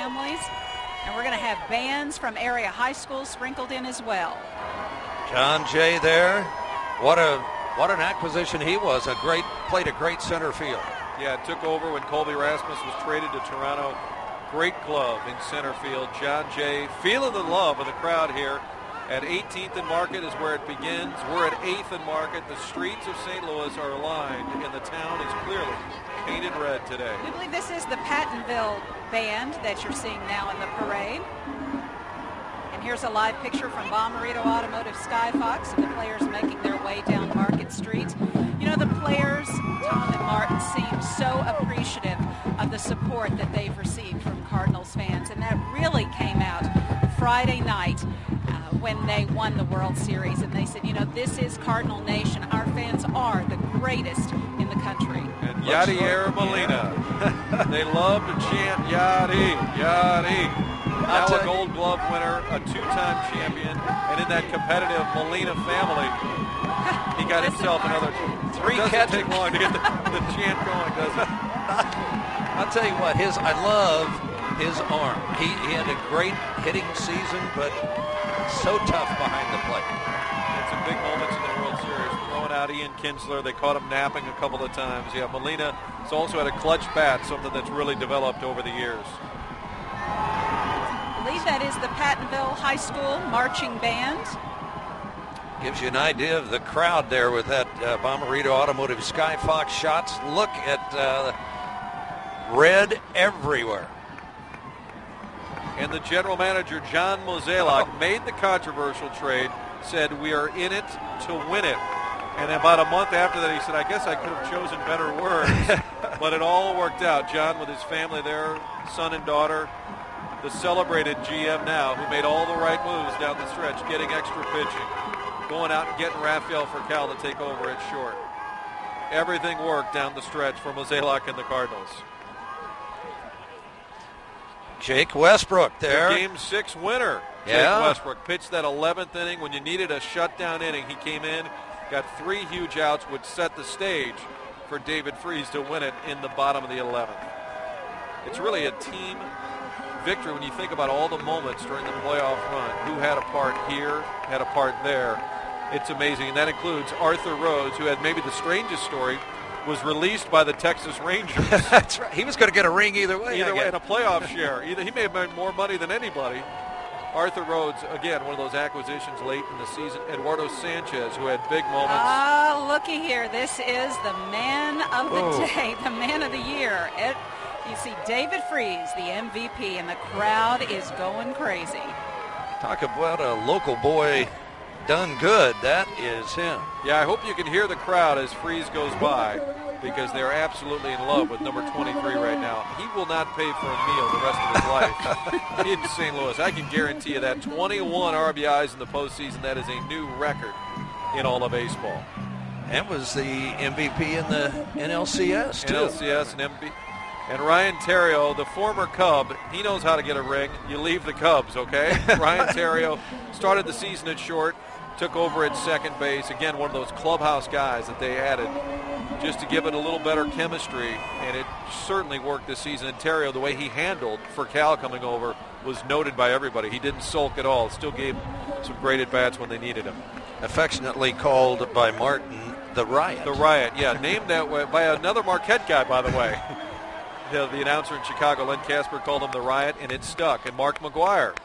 families. And we're going to have bands from area high schools sprinkled in as well. John Jay there. What an acquisition he was. Played a great center field. Yeah, took over when Colby Rasmus was traded to Toronto. Great glove in center field. John Jay feeling the love of the crowd here. At 18th and Market is where it begins. We're at 8th and Market. The streets of St. Louis are lined, and the town is clearly painted red today. We believe this is the Pattonville band that you're seeing now in the parade. And here's a live picture from Bommarito Automotive Skyfox and the players making their way down Market Street. You know, the players, Tom and Martin, seem so appreciative of the support that they've received from Cardinals fans, and that really came out Friday night when they won the World Series, and they said, you know, this is Cardinal Nation. Our fans are the greatest in the country. And Yadier Molina. They love to chant Yadi, Yadi. Now a Gold Glove winner, a two-time champion, and in that competitive Molina family, he got himself another three catches. It doesn't take long to get the chant going, does it? I'll tell you what, I love his arm. He had a great hitting season, but so tough behind the plate. And some big moments in the World Series. Throwing out Ian Kinsler. They caught him napping a couple of times. Yeah, Molina has also had a clutch bat, something that's really developed over the years. I believe that is the Pattonville High School marching band. Gives you an idea of the crowd there with that Bommarito Automotive Skyfox shots. Look at red everywhere. And the general manager, John Mozeliak, made the controversial trade, said we are in it to win it. And about a month after that, he said, I guess I could have chosen better words. But it all worked out. John with his family there, son and daughter, the celebrated GM now, who made all the right moves down the stretch, getting extra pitching, going out and getting Rafael Furcal to take over at short. Everything worked down the stretch for Mozeliak and the Cardinals. Jake Westbrook there. The Game 6 winner. Yeah. Jake Westbrook pitched that 11th inning. When you needed a shutdown inning, he came in, got 3 huge outs, which set the stage for David Freese to win it in the bottom of the 11th. It's really a team victory when you think about all the moments during the playoff run. Who had a part here, had a part there. It's amazing. And that includes Arthur Rhodes, who had maybe the strangest story, was released by the Texas Rangers. That's right. He was going to get a ring either way. Either way, in a playoff share. He may have made more money than anybody. Arthur Rhodes, again, one of those acquisitions late in the season. Eduardo Sanchez, who had big moments. Ah, looky here. This is the man of the day, the man of the year. You see David Freese, the MVP, and the crowd is going crazy. Talk about a local boy done good. That is him. Yeah, I hope you can hear the crowd as Freese goes by, because they're absolutely in love with number 23 right now. He will not pay for a meal the rest of his life in St. Louis. I can guarantee you that. 21 RBIs in the postseason. That is a new record in all of baseball. And was the MVP in the NLCS, too. NLCS and MVP. And Ryan Theriot, the former Cub, he knows how to get a ring. You leave the Cubs, okay? Ryan Theriot started the season at short, took over at second base. Again, one of those clubhouse guys that they added just to give it a little better chemistry, and it certainly worked this season. And Theriot, the way he handled Furcal coming over, was noted by everybody. He didn't sulk at all. Still gave some great at-bats when they needed him. Affectionately called by Martin the Riot. The Riot, yeah, named that way by another Marquette guy, by the way. The announcer in Chicago, Len Casper, called him the Riot, and it stuck. And Mark McGuire,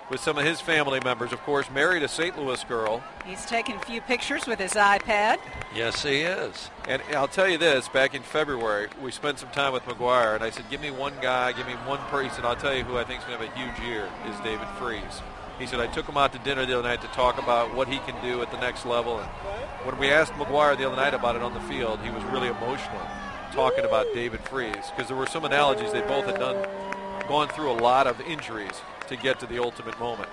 with some of his family members, of course, married a St. Louis girl. He's taking a few pictures with his iPad. Yes, he is. And I'll tell you this, back in February, we spent some time with McGuire, and I said, give me one guy, give me one person. I'll tell you who I think is going to have a huge year is David Freese. He said, I took him out to dinner the other night to talk about what he can do at the next level. And when we asked McGuire the other night about it on the field, he was really emotional talking about David Freese, because there were some analogies. They both had gone through a lot of injuries to get to the ultimate moment.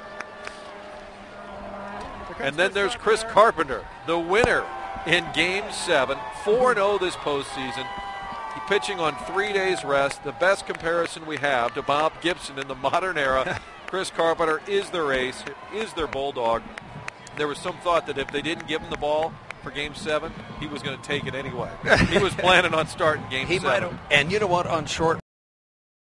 And then there's Chris Carpenter, the winner in Game 7, 4-0 this postseason. He's pitching on 3 days rest, the best comparison we have to Bob Gibson in the modern era. Chris Carpenter is their ace, is their bulldog. There was some thought that if they didn't give him the ball for Game 7, he was going to take it anyway. He was planning on starting Game 7. And you know what? On short